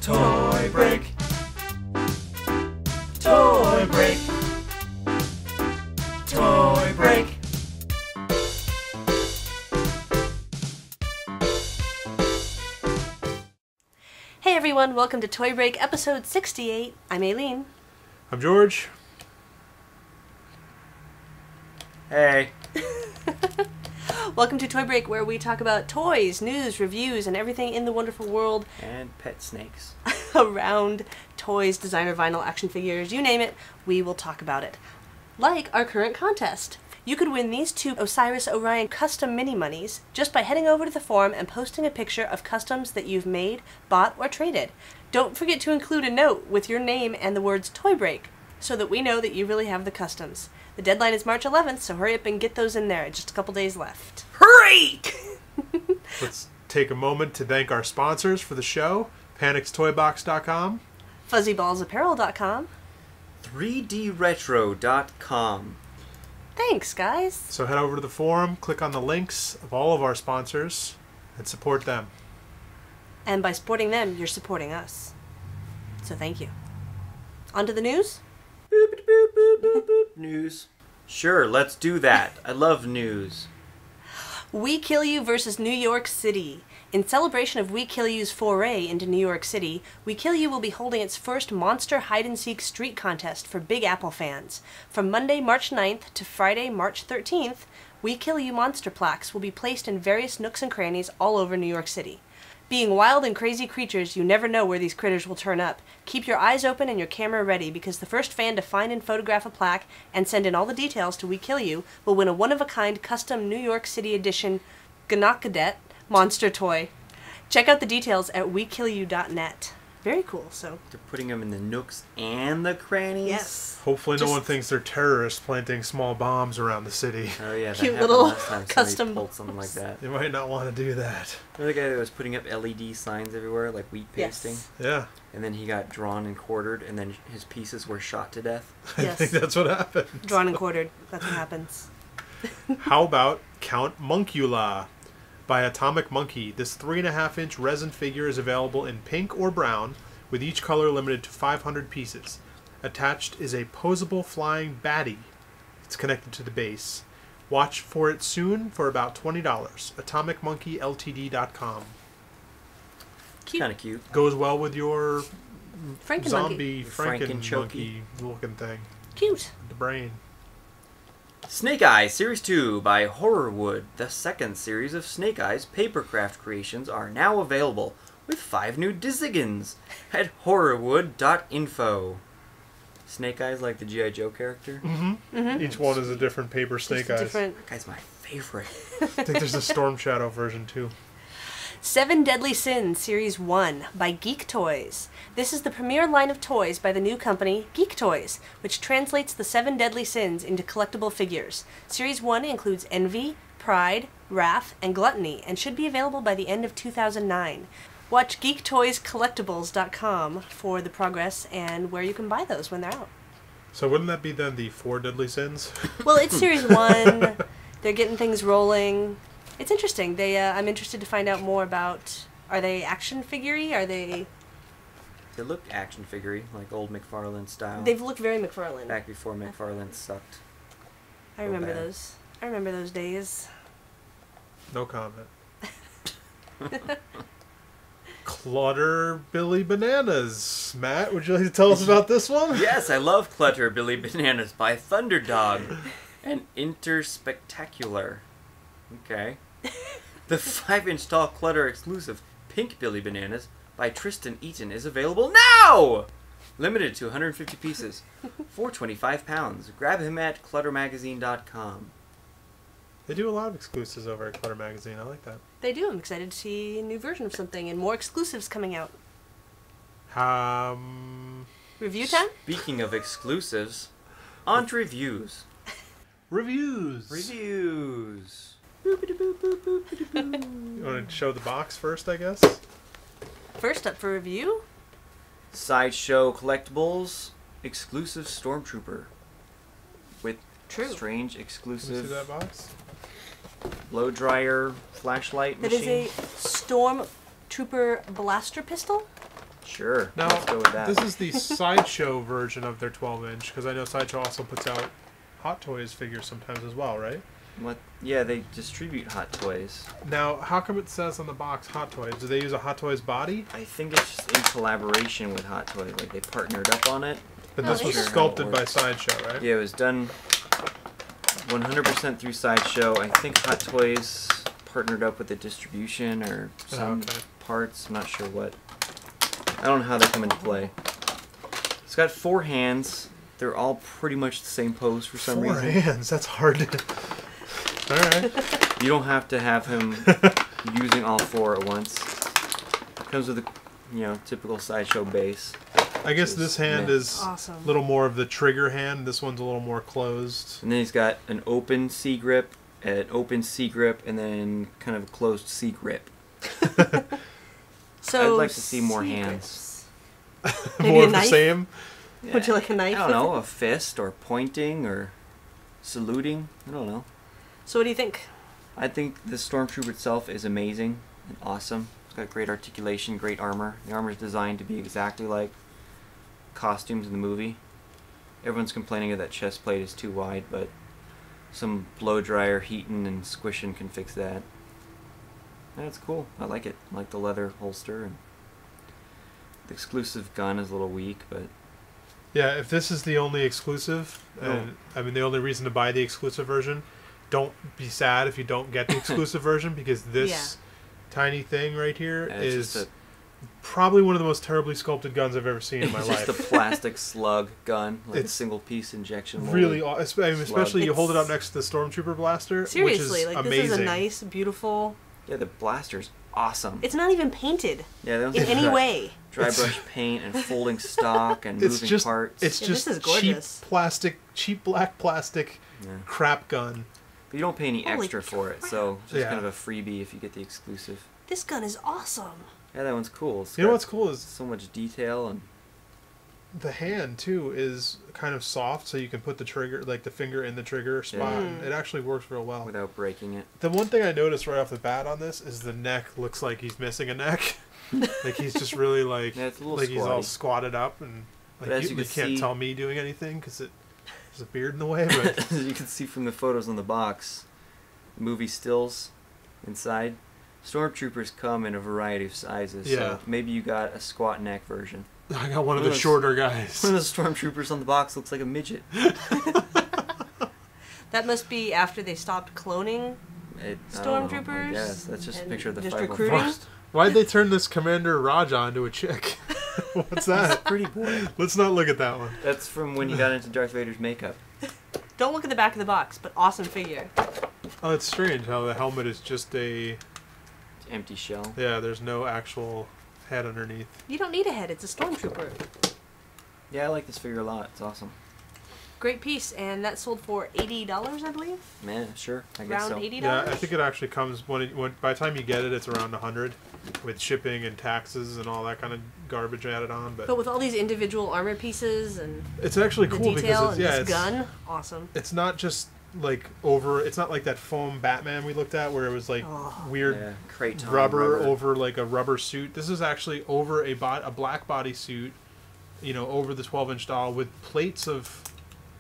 Toy break. Toy break. Toy break. Hey everyone, welcome to Toy Break episode 68. I'm Aileen. I'm George. Hey. Welcome to Toy Break, where we talk about toys, news, reviews, and everything in the wonderful world And pet snakes. around toys, designer vinyl, action figures, you name it, we will talk about it. Like our current contest. You could win these two Osiris Orion custom mini monies just by heading over to the forum and posting a picture of customs that you've made, bought, or traded. Don't forget to include a note with your name and the words Toy Break so that we know that you really have the customs. The deadline is March 11th, so hurry up and get those in there. Just a couple days left. Hurry! Let's take a moment to thank our sponsors for the show, PanixToyBox.com, FuzzyBallsApparel.com. 3DRetro.com. Thanks, guys. So head over to the forum, click on the links of all of our sponsors, and support them. And by supporting them, you're supporting us. So thank you. On to the news? Boop, boop, boop, boop, boop. News. Sure, let's do that. I love news. We Kill You versus New York City. In celebration of We Kill You's foray into New York City, We Kill You will be holding its first Monster Hide-and-Seek Street Contest for Big Apple fans. From Monday, March 9th to Friday, March 13th, We Kill You monster plaques will be placed in various nooks and crannies all over New York City. Being wild and crazy creatures, you never know where these critters will turn up. Keep your eyes open and your camera ready, because the first fan to find and photograph a plaque and send in all the details to We Kill You will win a one-of-a-kind custom New York City edition Gnockadet monster toy. Check out the details at wekillyou.net. Very cool, so. They're putting them in the nooks and the crannies? Yes. Hopefully no one thinks they're terrorists planting small bombs around the city. Oh yeah, that Cute happened little last time custom pulled something like that. They might not want to do that. Remember the guy that was putting up LED signs everywhere, like wheat pasting? Yes. Yeah. And then he got drawn and quartered, and then his pieces were shot to death? I Yes. think that's what happened. Drawn and quartered. That's what happens. How about Count Monkula by Atomic Monkey? This 3.5-inch resin figure is available in pink or brown, with each color limited to 500 pieces. Attached is a posable flying baddie. It's connected to the base. Watch for it soon for about $20. AtomicMonkeyLTD.com. Cute. Kind of cute. Goes well with your Frankenmonkey. zombie Franken-chokey. Franken-monkey looking thing. Cute. The brain. Snake Eyes Series 2 by Horrorwood. The second series of Snake Eyes papercraft creations are now available, with 5 new Dizigans at horrorwood.info. Snake Eyes like the G.I. Joe character? Mm-hmm. Each one is a different paper snake Just a eyes. different. That guy's my favorite. I think there's a Storm Shadow version too. 7 Deadly Sins Series 1 by Geek Toys. This is the premier line of toys by the new company, Geek Toys, which translates the 7 Deadly Sins into collectible figures. Series 1 includes Envy, Pride, Wrath, and Gluttony, and should be available by the end of 2009. Watch GeekToysCollectibles.com for the progress and where you can buy those when they're out. So wouldn't that be then the 4 Deadly Sins? Well, it's Series 1. They're getting things rolling. It's interesting. I'm interested to find out more about, are they action figure-y? Are they... They look action figure-y, like old McFarlane style. They've looked very McFarlane. Back before McFarlane sucked. I remember those. I remember those days. No comment. Clutter Billy Bananas. Matt, would you like to tell us about this one? Yes, I love Clutter Billy Bananas by Thunderdog and Interspectacular. Okay. The 5-inch tall Clutter exclusive Pink Billy Bananas by Tristan Eaton is available now! Limited to 150 pieces for £25. Grab him at cluttermagazine.com. They do a lot of exclusives over at Clutter Magazine. I like that. They do. I'm excited to see a new version of something and more exclusives coming out. Review time? Speaking of exclusives, on to reviews. Reviews. Reviews. You want to show the box first, I guess? First up for review, Sideshow Collectibles exclusive Stormtrooper with strange Can you exclusive see that box? blow dryer flashlight that machine. is a Stormtrooper blaster pistol. Sure. Now, let's go with that. this is the Sideshow version of their 12-inch, because I know Sideshow also puts out Hot Toys figures sometimes as well, right? What? Yeah, they distribute Hot Toys. Now, how come it says on the box Hot Toys? Do they use a Hot Toys body? I think it's just in collaboration with Hot Toys. Like, they partnered up on it. But Oh, this was sure. sculpted by Sideshow, right? Yeah, it was done 100% through Sideshow. I think Hot Toys partnered up with the distribution or some okay. parts. I'm not sure what. I don't know how they come into play. It's got 4 hands. They're all pretty much the same pose for some 4 reason. hands. That's hard to. All right. You don't have to have him using all 4 at once. It comes with a, typical Sideshow base. I guess this hand is Awesome. a little more of the trigger hand. This one's a little more closed. And then he's got an open C grip, an open C grip, and then kind of a closed C grip. So I'd like to see more secrets. hands. Maybe More a of the knife? same. Would you like a knife? I don't know, a fist or pointing or saluting. I don't know. So what do you think? I think the Stormtrooper itself is amazing and awesome. It's got great articulation, great armor. The armor is designed to be exactly like costumes in the movie. Everyone's complaining that that chest plate is too wide, but some blow dryer heating and squishing can fix that. That's cool. I like it. I like the leather holster, and the exclusive gun is a little weak, but Yeah, if this is the only exclusive, and I mean the only reason to buy the exclusive version, don't be sad if you don't get the exclusive version, because this tiny thing right here it's is just probably one of the most terribly sculpted guns I've ever seen in my it's life. just a plastic slug gun, like It's a single piece injection molded. Really, especially you hold it up It's- next to the Stormtrooper blaster, Seriously, which is like amazing. this is a nice, beautiful. Yeah, the blaster's awesome. It's not even painted Yeah, they don't in use any way. dry brush paint and folding stock and It's moving just parts. it's Yeah, just this is cheap gorgeous. plastic, cheap black plastic Yeah. crap gun. But you don't pay any Holy extra for it, so it's just Yeah. kind of a freebie if you get the exclusive. This gun is awesome. Yeah, that one's cool. It's You know got what's cool is so much detail, and the hand too is kind of soft, so you can put the trigger, like the finger in the trigger spot. And it actually works real well. without breaking it. The one thing I noticed right off the bat on this is the neck looks like he's missing a neck. Like he's just really like Yeah, it's a little like he's all squatty. squatted up, and But like as you you can can't see- tell me doing anything because there's a beard in the way. But As you can see from the photos on the box, movie stills inside. Stormtroopers come in a variety of sizes, Yeah. so maybe you got a squat neck version. I got one of One the of those- shorter guys. One of the Stormtroopers on the box looks like a midget. That must be after they stopped cloning. I don't know. Stormtroopers Yes, that's just a and picture of the just 501st. recruiting? Why'd they turn this Commander Raja into a chick? What's that? Pretty boy. Let's not look at that one. That's from when he got into Darth Vader's makeup. Don't look at the back of the box, but awesome figure. Oh, it's strange how the helmet is just a... Empty shell. Yeah, there's no actual head underneath. You don't need a head, it's a stormtrooper. Yeah, I like this figure a lot. It's awesome. Great piece, and that sold for $80, I believe. Man, sure. I guess Around so. $80. Yeah, I think it actually comes when by the time you get it, it's around 100 with shipping and taxes and all that kind of garbage added on. But with all these individual armor pieces and It's actually the cool detail because and it's, this gun, awesome. it's not just like over. It's not like that foam Batman we looked at where it was like Oh. weird Yeah, Kraton rubber over like a rubber suit. This is actually over a black body suit, over the 12-inch doll with plates of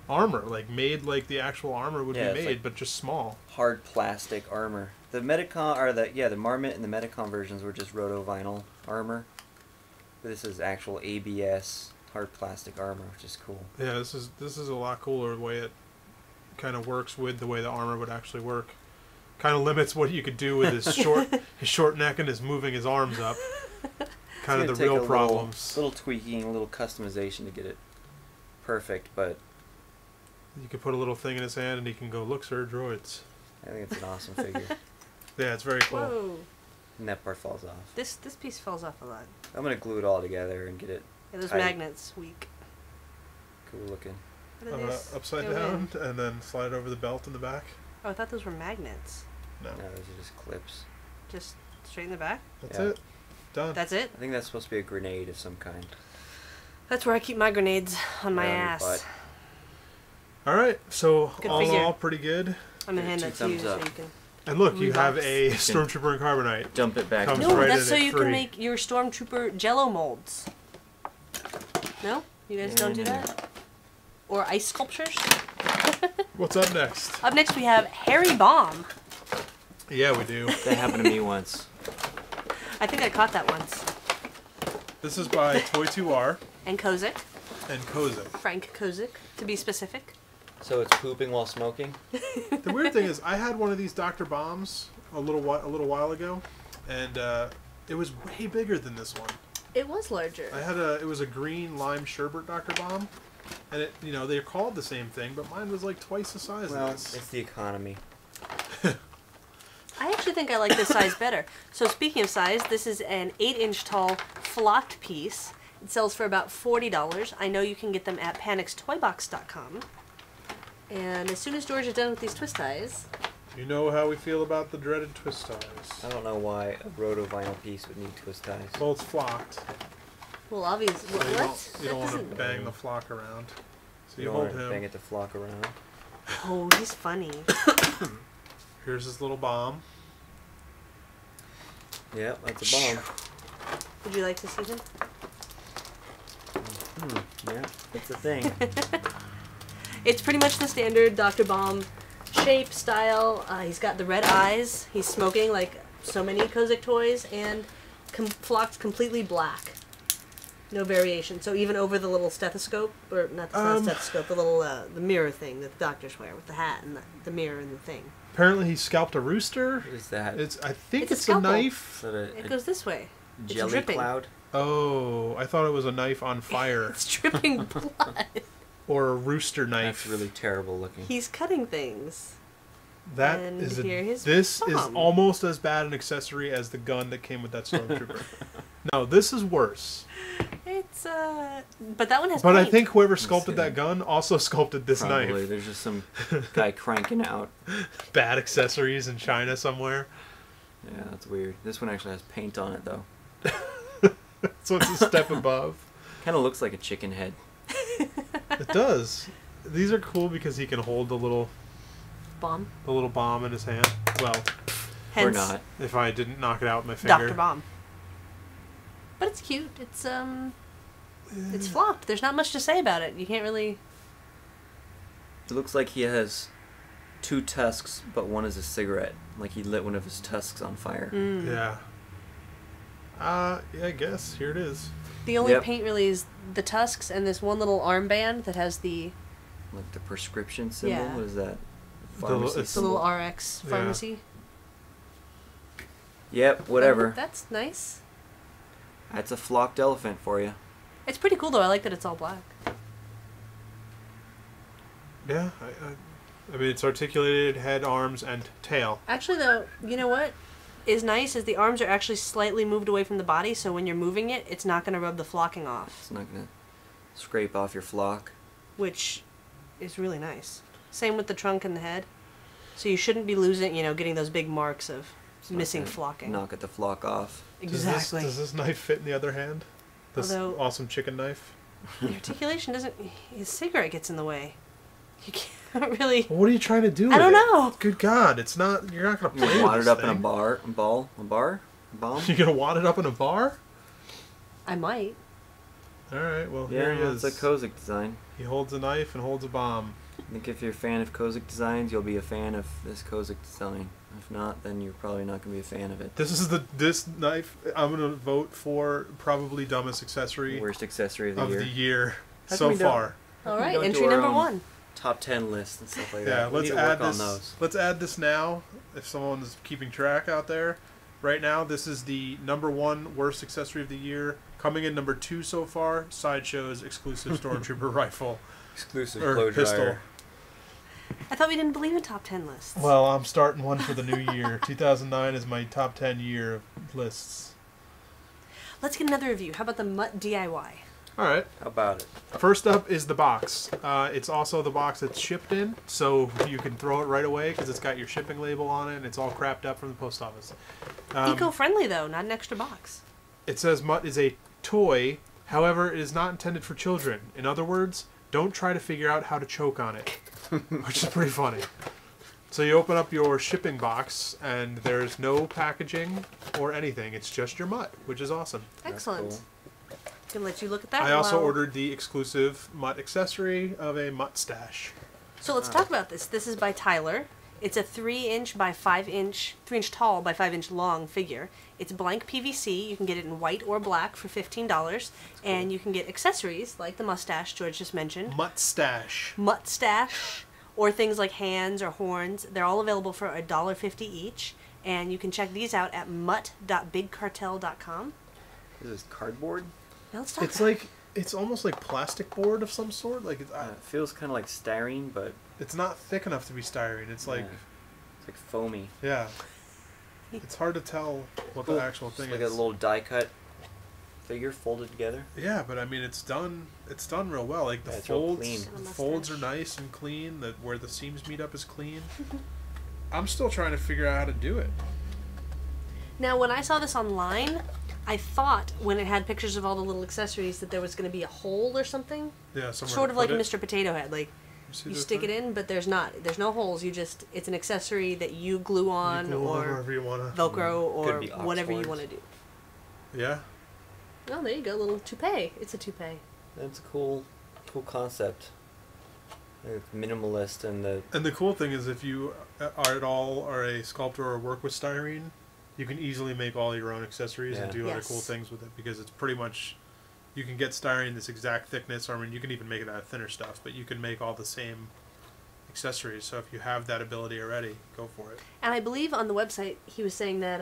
armor, like made like the actual armor would Yeah, be it's made, like- but just small. hard plastic armor. The Metacon, or the Marmot and the Metacon versions were just roto vinyl armor. But this is actual ABS hard plastic armor, which is cool. Yeah, this is a lot cooler the way it kind of works with the way the armor would actually work. Kind of limits what you could do with his short neck and his moving his arms up. Kind of the It's gonna real take problems. Little tweaking, a little customization to get it perfect, but You could put a little thing in his hand and he can go, "Look, sir, droids." I think it's an awesome figure. Yeah, it's very cool. Whoa. And that part falls off. This piece falls off a lot. I'm gonna glue it all together and get it Yeah, those tight. magnets, weak. Cool looking. What are these? Upside Go down in. and then slide it over the belt in the back. Oh, I thought those were magnets. No, No, those are just clips. Just straight in the back? that's Yeah. it. Done. That's it? I think that's supposed to be a grenade of some kind. That's where I keep my grenades, on my Right on your ass. butt. All right, so Good all in figure. all, pretty good. I'm gonna hand Two that to you thumbs so up. you can... And look, you have Reeboks. a Stormtrooper and Carbonite. Dump it back. Comes No, right that's in so it you free. can make your Stormtrooper Jello molds. No, you guys don't do that. Or ice sculptures. What's up next? Up next we have Harry Bomb. Yeah, we do. That happened to me once. I think I caught that once. This is by Toy2R And Kozik, and Kozik. Frank Kozik, to be specific. So it's pooping while smoking? The weird thing is, I had one of these Dr. Bombs a little while ago, and it was way bigger than this one. It was larger. It was a green lime sherbet Dr. Bomb, and they're called the same thing, but mine was like twice the size Well, of this. it's the economy. I actually think I like this size better. So speaking of size, this is an 8-inch tall flocked piece. It sells for about $40. I know you can get them at panixtoybox.com. And as soon as George is done with these twist ties... You know how we feel about the dreaded twist ties. I don't know why a roto vinyl piece would need twist ties. Well, it's flocked. Well, obviously... So you What? don't want to doesn't- bang the flock around. So you don't hold wanna him. Bang it to flock around. Oh, he's funny. Here's his little bomb. Yep, that's a bomb. Would you like to see him? Yeah, that's a thing. It's pretty much the standard Dr. Bomb shape, style. He's got the red eyes. He's smoking like so many Kozik toys, and flocked completely black. No variation. So even over the little stethoscope, or not stethoscope, the little the mirror thing that the doctors wear with the hat and the mirror and the thing. Apparently he scalped a rooster. What is that? I think It's a it's a scalpel. knife. Is that It goes this way. It's jelly dripping. cloud? Oh, I thought it was a knife on fire. It's dripping blood. Or a rooster knife. That's really terrible looking. He's cutting things. That And is here his this is bomb. almost as bad an accessory as the gun that came with that Stormtrooper. No, this is worse. It's but that one has But I paint. think whoever see. sculpted that gun also sculpted this Probably. knife. There's just some guy cranking out. Bad accessories in China somewhere. Yeah, that's weird. This one actually has paint on it, though. So it's a step above. Kind of looks like a chicken head. It does. These are cool because he can hold the little Bomb. bomb in his hand. Well, Hence, Or not. if I didn't knock it out with my finger. Dr. Bomb. But it's cute. It's flopped. There's not much to say about it. You can't really. It looks like he has 2 tusks, but one is a cigarette. Like he lit one of his tusks on fire. Yeah. Yeah, I guess. Here it is. The only Yep. paint really is the tusks and this one little armband that has the Like the prescription symbol? Yeah. What is that? The- Pharmacy it's the little symbol? RX Yeah. pharmacy. Yep, whatever. Oh, that's nice. That's a flocked elephant for you. It's pretty cool though. I like that it's all black. Yeah. I mean, it's articulated head, arms, and tail. Actually, though, you know what is nice is the arms are actually slightly moved away from the body, so when you're moving it, it's not going to rub the flocking off, It's not going to scrape off your flock. which is really nice. Same with the trunk and the head. So you shouldn't be losing, getting those big marks of It's not missing gonna flocking. Knock at the flock off. Exactly. Does this knife fit in the other hand? This Although- awesome chicken knife? The articulation doesn't. His cigarette gets in the way. You can't really. Well, what are you trying to do? I don't with it? know. Good God, it's not. You're not gonna You play gonna with wad this it up in a thing. bomb? You're gonna wad it up in a bar? I might. All right. Well, Yeah, here he that's is. a Kozik design. He holds a knife and holds a bomb. I think if you're a fan of Kozik designs, you'll be a fan of this Kozik design. If not, then you're probably not going to be a fan of it. This knife. I'm gonna vote for probably dumbest accessory Worst accessory of of the the year. year How so come we don't- far. All We right, don't do entry our number own 1. Top 10 lists and stuff like Yeah, that. We let's need to add work on this. those. Let's add this now. If someone's keeping track out there, right now this is the number 1 worst accessory of the year. Coming in number 2 so far. Sideshow's exclusive Stormtrooper rifle Exclusive or blow pistol. dryer. I thought we didn't believe in top 10 lists. Well, I'm starting one for the new year. 2009 is my top 10 year of lists. Let's get another review. How about the Mutt DIY? All right. How about it? First up is the box. It's also the box that's shipped in, so you can throw it right away because it's got your shipping label on it, and it's all crapped up from the post office. Eco-friendly though, not an extra box. It says Mutt is a toy, however, it is not intended for children. In other words, don't try to figure out how to choke on it, which is pretty funny. So you open up your shipping box, and there's no packaging or anything. It's just your Mutt, which is awesome. Excellent. Cool. Can let you look at that. I also while- ordered the exclusive Mutt accessory of a Mutt stash. So let's talk about this. This is by Tyler. It's a 3-inch by 5-inch, 3-inch tall by 5-inch long figure. It's blank PVC. You can get it in white or black for $15, and you can get accessories like the mustache George just mentioned, Mutt stash. Mutt stash, or things like hands or horns. They're all available for $1.50 each, and you can check these out at mutt.bigcartel.com. This is cardboard. Now let's talk. It's like it's almost like plastic board of some sort. Like it's, It feels kind of like styrene, but it's not thick enough to be styrene. It's like it's like foamy. yeah. It's hard to tell what the actual It's thing like is. a little die cut figure folded together. Yeah, but I mean it's done real well. Like the Yeah, it's real folds clean. the folds are nice and clean. That where the seams meet up is clean. I'm still trying to figure out how to do it. Now, when I saw this online, I thought when it had pictures of all the little accessories that there was going to be a hole or something. Yeah, somewhere Sort to of like put it. Mr. Potato Head. Like, See you this stick thing? it in, but there's not. There's no holes. It's an accessory that you glue on You glue on or wherever you wanna. Velcro or Could be whatever you Oxfords. want to do. Yeah. Oh, there you go. Little toupee. It's a toupee. That's a cool concept. Like minimalist and the And the cool thing is, if you are a sculptor or work with styrene, you can easily make all your own accessories and Yeah. do other Yes. cool things with it because it's pretty much. You can get styrene this exact thickness, or I mean, you can even make it out of thinner stuff, but you can make all the same accessories. So if you have that ability already, go for it. And I believe on the website he was saying that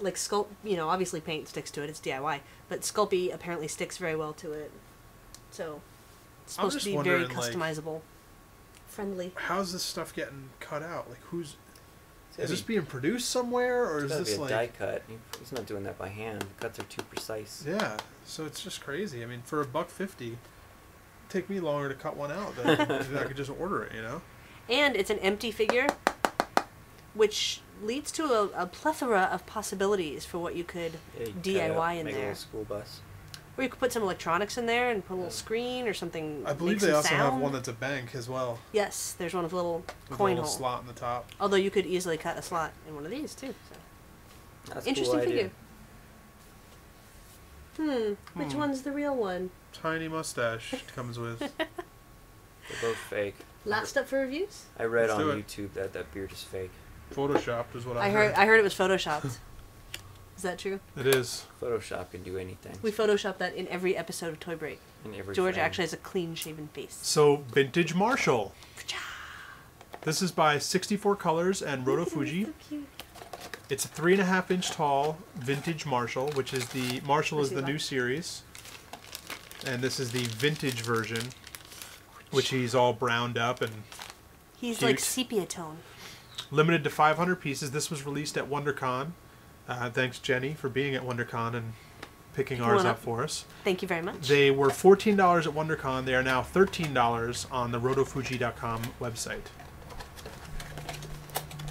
like Sculpt, obviously paint sticks to it. It's DIY, but Sculpey apparently sticks very well to it. So it's I'm supposed to just be very wondering, like, customizable, friendly. How's this stuff getting cut out? Like, it's is gotta this be, being produced somewhere, or it's is gotta this be a like? die cut. He's not doing that by hand. The cuts are too precise. Yeah, so it's just crazy. I mean, for $1.50, it'd take me longer to cut one out than I could just order it. And it's an empty figure, which leads to a plethora of possibilities for what you could Yeah, you cut it DIY up, in make a there. little school bus. Or you could put some electronics in there and put a little screen or something. I believe make they some also have sound. one that's a bank as well, Yes, there's one with a little with coin a little hole. slot in the top. Although you could easily cut a slot in one of these too. So. That's a Interesting cool idea. figure. Which Hmm. one's the real one? Tiny mustache it comes with. They're both fake. Last up for reviews. I read Let's on do it. YouTube that beard is fake. Photoshopped is what I I heard it was photoshopped. Is that true? It is. Photoshop can do anything. We photoshopped that in every episode of Toy Break. In every George frame. actually has a clean shaven face. So, Vintage Marshall. This is by 64 Colors and Roto Fuji. So cute. It's a 3.5-inch tall vintage Marshall, which is the Marshall is the new series, and this is the vintage version, which he's all browned up and He's Cute. like sepia tone. limited to 500 pieces. This was released at WonderCon. Thanks, Jenny, for being at WonderCon and picking ours one up up. for us. Thank you very much. They were $14 at WonderCon. They are now $13 on the rotofuji.com website.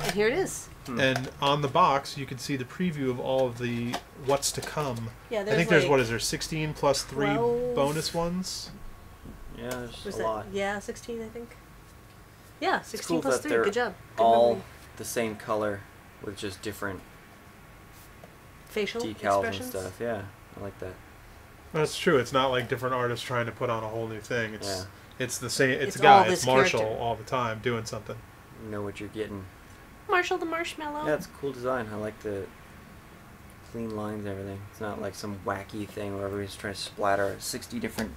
And here it is. And on the box, you can see the preview of all of the what's to come. Yeah, I there's think there's, like what is there, 16 plus 3 12. bonus ones? Yeah, there's Was a that? lot. Yeah, 16 I think. Yeah, 16 cool plus that 3. they're Good job. Good All memory. the same color with just different Facial decals and expressions. stuff. Yeah, I like that. That's true. It's not like different artists trying to put on a whole new thing. It's it's the same. It's It's a guy. all It's this Marshall character. all the time doing something. You know what you're getting. Marshall the Marshmallow. Yeah, it's a cool design. I like the clean lines and everything. It's not like some wacky thing where everybody's trying to splatter 60 different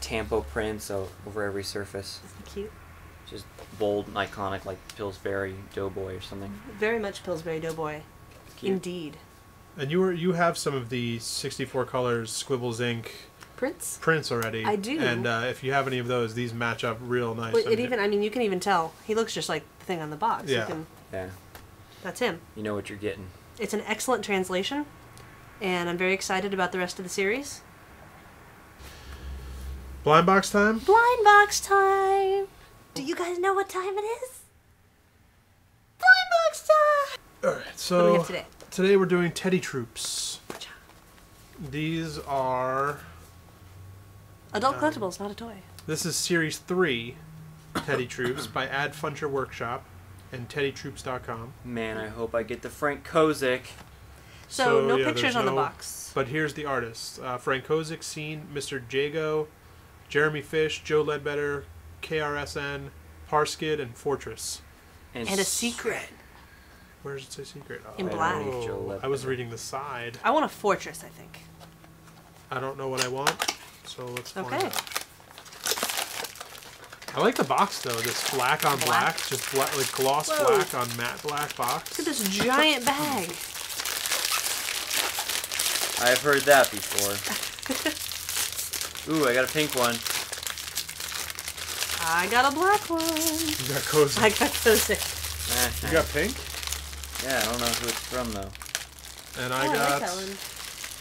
tampo prints over every surface. Isn't it cute? Just bold and iconic like Pillsbury Doughboy or something. Very much Pillsbury Doughboy. Cute. Indeed. And you have some of the 64 Colors Squibbles Ink Prince? prints already. I do. And if you have any of those, these match up real nice. Well, I mean, you can even tell. He looks just like the thing on the box. Yeah. You can, Yeah, that's him. you know what you're getting. It's an excellent translation, and I'm very excited about the rest of the series. blind box time. Blind box time! Do you guys know what time it is? Blind box time! All right. What do we So have today? today we're doing Teddy Troops. These are. Adult collectibles, not a toy. This is Series 3 Teddy Troops by Ad Funcher Workshop. and teddytroops.com. Man, I hope I get the Frank Kozik. So no yeah, pictures there's on the no- box. But here's the artists. Frank Kozik, Scene, Mr. Jago, Jeremy Fish, Joe Ledbetter, KRSN, Parskid, and Fortress. And a secret. Where does it say secret? In black. Joe I was Ledbetter. reading the side. I want a fortress, I think. I don't know what I want, so let's find Okay. out. I like the box though. This black on black, just like gloss Whoa. black on matte black box. Look at this giant bag. I've heard that before. Ooh, I got a pink one. I got a black one. You got cozy. I got Kozik. You got pink, Yeah, I don't know who it's from though. and Oh, I I got. like that one.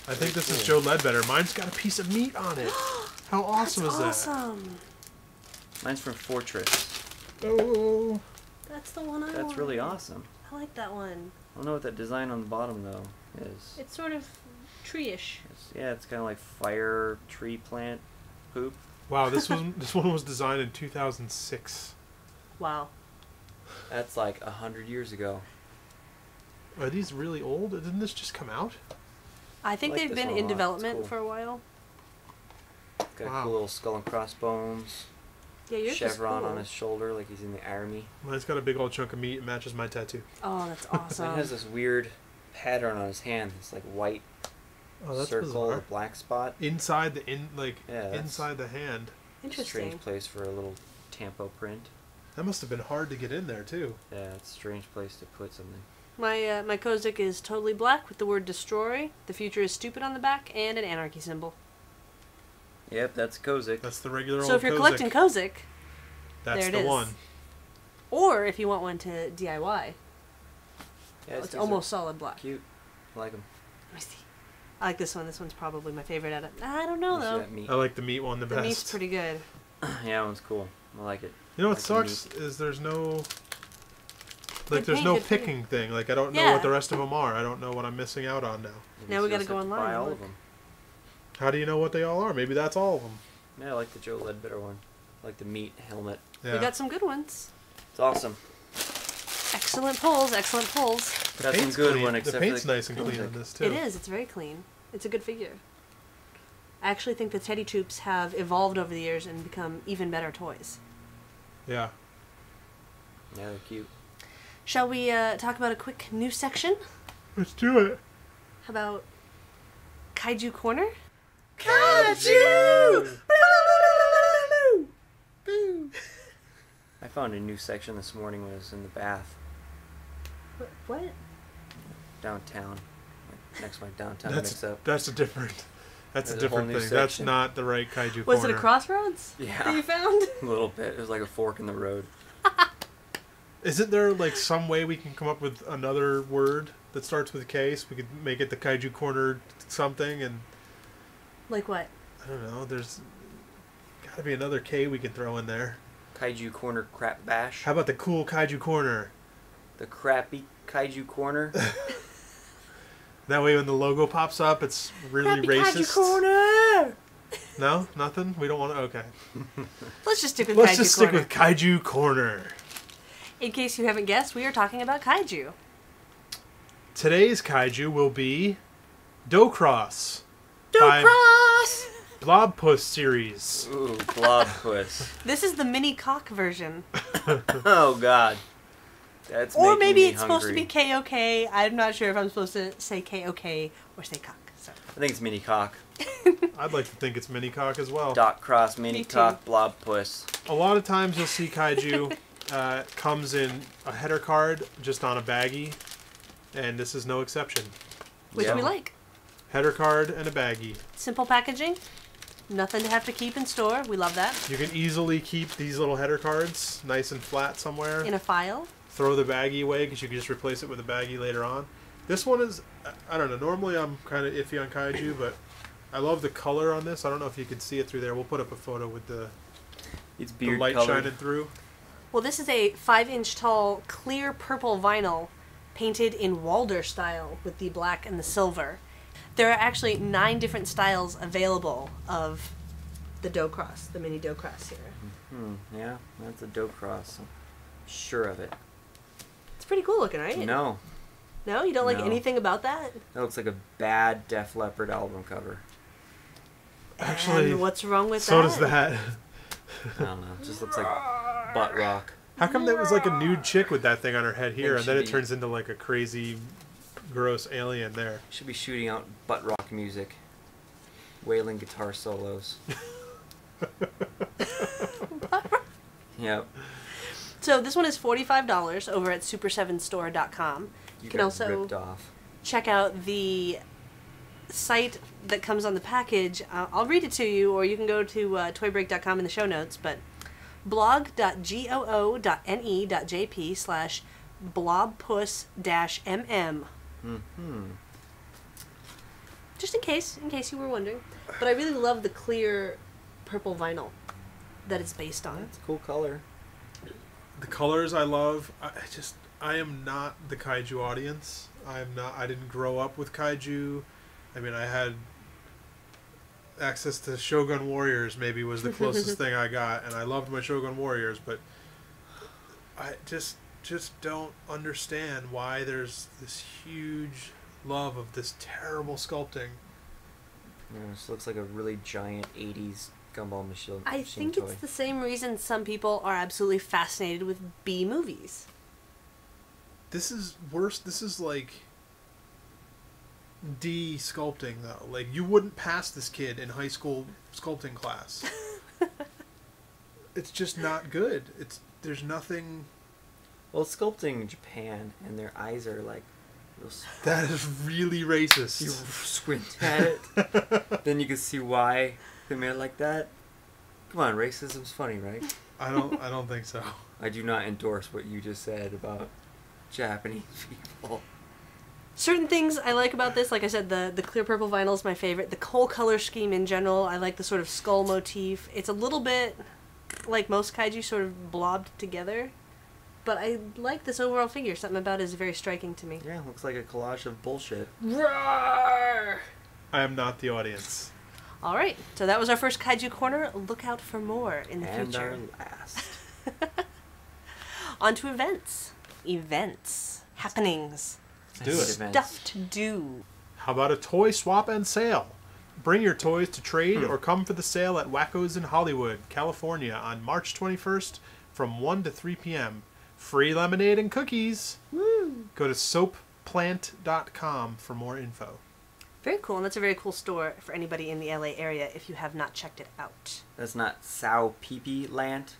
I think this is Joe Ledbetter. Mine's got a piece of meat on it. How awesome That's is that? awesome. Mine's from Fortress. Oh. That's the one I want. That's really awesome. I like that one. I don't know what that design on the bottom though is. It's sort of tree-ish. Yeah, it's kind of like fire tree plant poop. Wow, this one was designed in 2006. Wow. That's like 100 years ago. Are these really old? Didn't this just come out? I think I like they've this been one a in lot. It's development cool. for a while. Got Wow. a cool little skull and crossbones. Yeah, yours is Chevron cool. on his shoulder like he's in the army. Mine's got a big old chunk of meat. It matches my tattoo. Oh, that's Mine awesome. has this weird pattern on his hand. It's like white Oh, that's circle bizarre. or black spot. Inside the Yeah, that's inside the hand. Interesting. Strange place for a little tampo print. That must have been hard to get in there too. Yeah, it's a strange place to put something. My Kozik is totally black with the word destroy. The future is stupid on the back and an anarchy symbol. Yep, that's Kozik. That's the regular old So if you're Kozik. collecting Kozik, That's there it the is. one. or if you want one to DIY, Yeah, it's these are almost solid black. cute. I like them. Let me see. I like this one. This one's probably my favorite out of. I don't know though. That meat. I like the meat one the The best. meat's pretty good. Yeah, that one's cool. I like it. You know what like the sucks is there's no Good there's paint, no good paint. picking thing. Like I don't know Yeah. what the rest of them are. I don't know what I'm missing out on now. Now we You gotta just go have to online Buy and all look. of them. How do you know what they all are? Maybe that's all of them. Yeah, I like the Joe Ledbetter one. I like the meat helmet. Yeah. We got some good ones. It's awesome. Excellent pulls. Excellent pulls. The Got some paint's good clean. one, The except paint's for the nice and clean Kozik. on this too. It is. It's very clean. It's a good figure. I actually think the Teddy Troops have evolved over the years and become even better toys. Yeah. Yeah, they're cute. Shall we talk about a quick news section? Let's do it. How about Kaiju Corner? Kaiju! I found a new section this morning when I was in the bath What? downtown. Like, next to my downtown That's mix-up. that's a different There's a whole different new thing. That's section. not the right kaiju Was corner. it a crossroads that Yeah, you found? a little bit. It was like a fork in the road. Isn't there like some way we can come up with another word that starts with K so we could make it the kaiju corner something? And Like what? I don't know. There's got to be another K we could throw in there. Kaiju Corner Crap Bash. How about the cool kaiju corner? The crappy Kaiju Corner. That way, when the logo pops up, it's really Happy racist. Kaiju Corner! No, nothing. We don't want to. Okay, Let's just stick with let's Kaiju just stick Corner. with kaiju corner. In case you haven't guessed, we are talking about Kaiju. Today's kaiju will be Do Cross. Cross! Blobpuss series. Ooh, Blobpuss. This is the mini cock version. Oh God. That's Or making maybe me it's supposed to be hungry. KOK. I'm not sure if I'm supposed to say KOK or say cock. So. I think it's Mini Cock. I'd like to think it's mini cock as well. Dot cross Mini Me too. Cock Blobpuss. A lot of times you'll see kaiju comes in a header card just on a baggie, and this is no exception. Which Yeah. we like. Header card and a baggie. Simple packaging. Nothing to have to keep in store. We love that. You can easily keep these little header cards nice and flat somewhere. In a file. Throw the baggie away because you can just replace it with a baggie later on. This one is, I don't know, normally I'm kind of iffy on kaiju, but I love the color on this. I don't know if you can see it through there. We'll put up a photo with the It's beard light colored. shining through. Well, this is a 5-inch tall clear purple vinyl painted in Walder style with the black and the silver. There are actually 9 different styles available of the dough cross, the mini dough cross here. Yeah, that's a dough cross. I'm sure of it. It's pretty cool looking, right? No. No? You don't like No. anything about that? That looks like a bad Def Leppard album cover. Actually, and what's wrong with so that? does that. I don't know. It just looks like butt rock. How come that was like a nude chick with that thing on her head here, and then it should be- turns into like a crazy, gross alien there? Should be shooting out butt rock music. Wailing guitar solos. Yep. So this one is $45 over at super7store.com. You can got also ripped off. check out the site that comes on the package. I'll read it to you, or you can go to toybreak.com in the show notes, but blog.goo.jp/blobpuss-mm. Mm-hmm. Just in case you were wondering. But I really love the clear purple vinyl that it's based on. That's a cool color. The colors I love. I am not the kaiju audience. I didn't grow up with kaiju. I mean, I had access to Shogun Warriors, maybe was the closest thing I got, and I loved my Shogun Warriors, but I just don't understand why there's this huge love of this terrible sculpting. Yeah, this looks like a really giant 80s gumball machine. I think it's the same reason some people are absolutely fascinated with B movies. This is worse. This is like D sculpting, though. Like, you wouldn't pass this kid in high school sculpting class. It's just not good. There's nothing. Well, it's sculpting in Japan, and their eyes are like real That is really racist. You squint at it, then you can see why they made it like that. Come on, racism's funny, right? I don't think so. I do not endorse what you just said about Japanese people. Certain things I like about this, like I said, the clear purple vinyl is my favorite. The whole color scheme in general, I like the sort of skull motif. It's a little bit like most kaiju, sort of blobbed together. But I like this overall figure. Something about it is very striking to me. Yeah, looks like a collage of bullshit. Roar! I am not the audience. All right, so that was our first kaiju corner. Look out for more in the And future. our last. On to events. Events. Happenings. Do it. Stuff to do. How about a toy swap and sale? Bring your toys to trade or come for the sale at Wacko's in Hollywood, California on March 21st from 1 to 3 p.m. Free lemonade and cookies. Woo! Go to soapplant.com for more info. Very cool, and that's a very cool store for anybody in the LA area if you have not checked it out. That's not Sao Pee Land.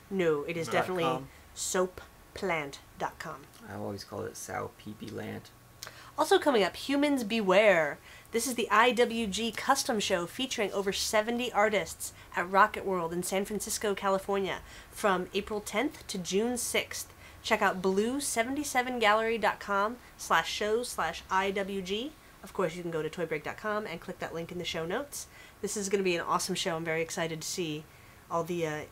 No, it is definitely .com. soapplant.com. I always call it Sao Pee Land. Also coming up, Humans Beware. This is the IWG Custom Show featuring over 70 artists at Rocket World in San Francisco, California from April 10th to June 6th. Check out blue77gallery.com/shows/IWG. Of course, you can go to toybreak.com and click that link in the show notes. This is going to be an awesome show. I'm very excited to see all the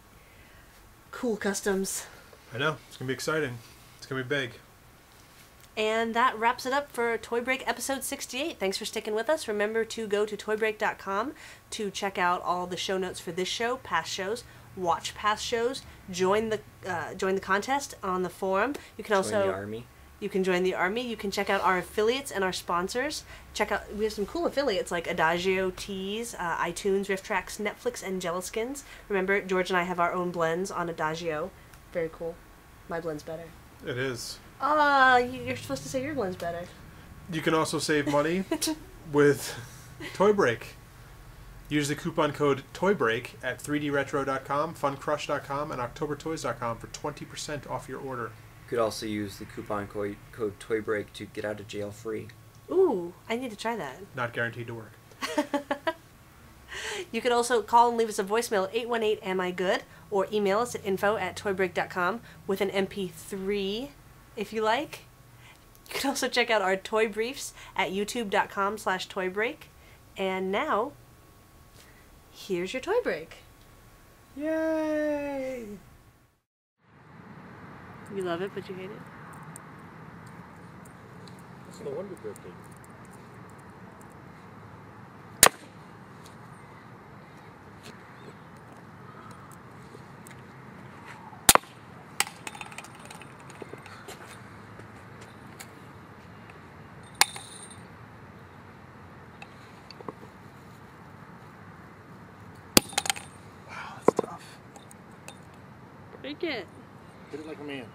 cool customs. I know. It's going to be exciting. It's going to be big. And that wraps it up for Toy Break episode 68. Thanks for sticking with us. Remember to go to toybreak.com to check out all the show notes for this show, past shows, watch past shows, join the contest on the forum. You can also Join the army. You can join the army. You can check out our affiliates and our sponsors. We have some cool affiliates like Adagio Teas, iTunes, Rift Tracks, Netflix, and Jelliskins. Remember, George and I have our own blends on Adagio. Very cool. My blend's better. It is. You're supposed to say your blend's better. You can also save money with Toy Break. Use the coupon code TOYBREAK at 3dretro.com, funcrush.com, and octobertoys.com for 20% off your order. You could also use the coupon code TOYBREAK to get out of jail free. Ooh, I need to try that. Not guaranteed to work. You could also call and leave us a voicemail at 818-AM-I-GOOD or email us at info@toybreak.com with an MP3 if you like. You can also check out our toy briefs at youtube.com/toybreak. And now, here's your toy break. Yay! You love it, but you hate it? That's no wonder birthday. Drink it. Hit it like a man.